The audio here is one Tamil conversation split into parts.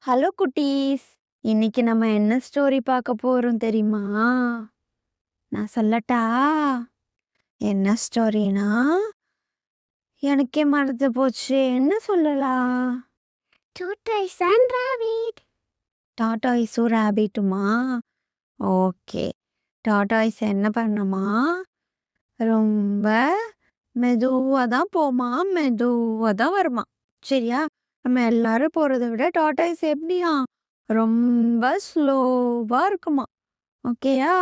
ஹலோ குட்டீஸ்! இன்னைக்கு நம்ம என்ன ஸ்டோரி பார்க்க போறோம் தெரியுமா? நான் சொல்லட்டா? என்ன ஸ்டோரினா? எனக்கே மறந்து போச்சு. என்ன சொல்லலாம்? Tortoise and rabbit. டாடாய்ஸும் ராபிட்டுமா? ஓகே. டாடாய்ஸ் என்ன பண்ணுமா? ரொம்ப மெதுவா தான் போமாம், மெதுவா தான் வருமாம். சரியா? நம்ம எல்லாரும் போறத விட டாடாய்ஸ் எப்படியா? ரொம்ப ஸ்லோவா இருக்குமாம். ஓகேயா?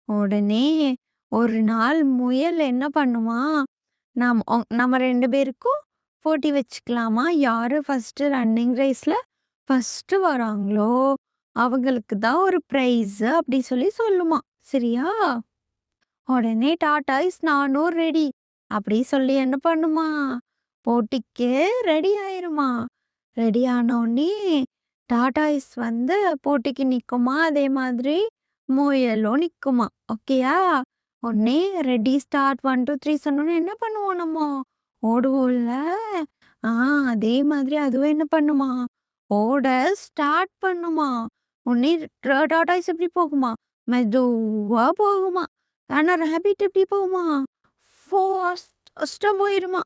உடனே ஒரு நாள் முயல் என்ன பண்ணுமா? நம்ம 2 பேருக்கும் போட்டி வச்சுக்கலாமா? யாரு ஃபர்ஸ்ட்டு ரன்னிங் ரேஸ்ல ஃபர்ஸ்ட்டு வராங்களோ, அவங்களுக்கு தான் ஒரு பிரைஸு அப்படி சொல்லி சொல்லுமாம். சரியா? உடனே டாடாய்ஸ் நானும் ரெடி. அப்படி சொல்லி என்ன பண்ணுமா? போட்டிக்கு ரெடி ஆயிருமா. ரெடி ஆனோனே டாடாய்ஸ் வந்து போட்டிக்கு நிக்குமா. அதே மாதிரி முயலும் நிக்குமா. ஓகேயா? உடனே ரெடி ஸ்டார்ட் 1, 2, 3 சொன்னோனே என்ன பண்ணுவோம் நம்ம? ஓடுவோம்ல. ஆ அதே மாதிரி அதுவும் என்ன பண்ணுமா? ஓட ஸ்டார்ட் பண்ணுமா. உடனே டாடாய்ஸ் எப்படி போகுமா? மெதுவா போகுமா. ஆனா ராபிட் எப்படி போகுமா? ஃபாஸ்ட்டா போயிருமா.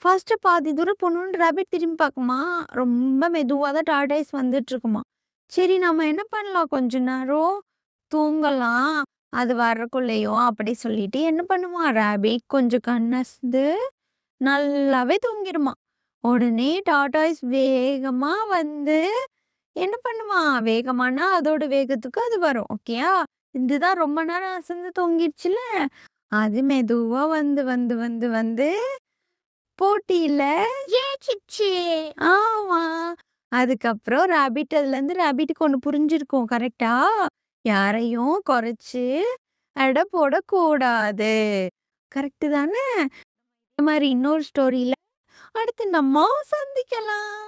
ஃபர்ஸ்ட்டு பாதி தூரம் போனோனே ராபிட் திரும்பி பார்க்குமா. ரொம்ப மெதுவா தான் டார்டாய்ஸ் வந்துட்டுருக்குமா. சரி நம்ம என்ன பண்ணலாம் கொஞ்ச நேரம் தூங்கலாம். அது வரக்குள்ளேயும் அப்படி சொல்லிட்டு என்ன பண்ணுமா, ராபிட் கொஞ்சம் கண்ணசந்து நல்லாவே தூங்கிருமா. உடனே டார்டாய்ஸ் வேகமா வந்து என்ன பண்ணுமா, வேகமானா அதோட வேகத்துக்கு அது வரும். ஓகேயா? இதுதான் ரொம்ப நேரம் அசந்து தூங்கிடுச்சுல. அது மெதுவா வந்து வந்து வந்து வந்து போட்டியில ஜெயிச்சிடுச்சு. ஆமா. அதுக்கப்புறம் ராபிட்டுக்கு ஒண்ணு புரிஞ்சிருக்கும். கரெக்ட்டா? யாரையும் குறைச்சு எடை போடக்கூடாது. கரெக்ட்டு தானே? இந்த மாரி இன்னொரு ஸ்டோரியில அடுத்து நம்ம சந்திக்கலாம்.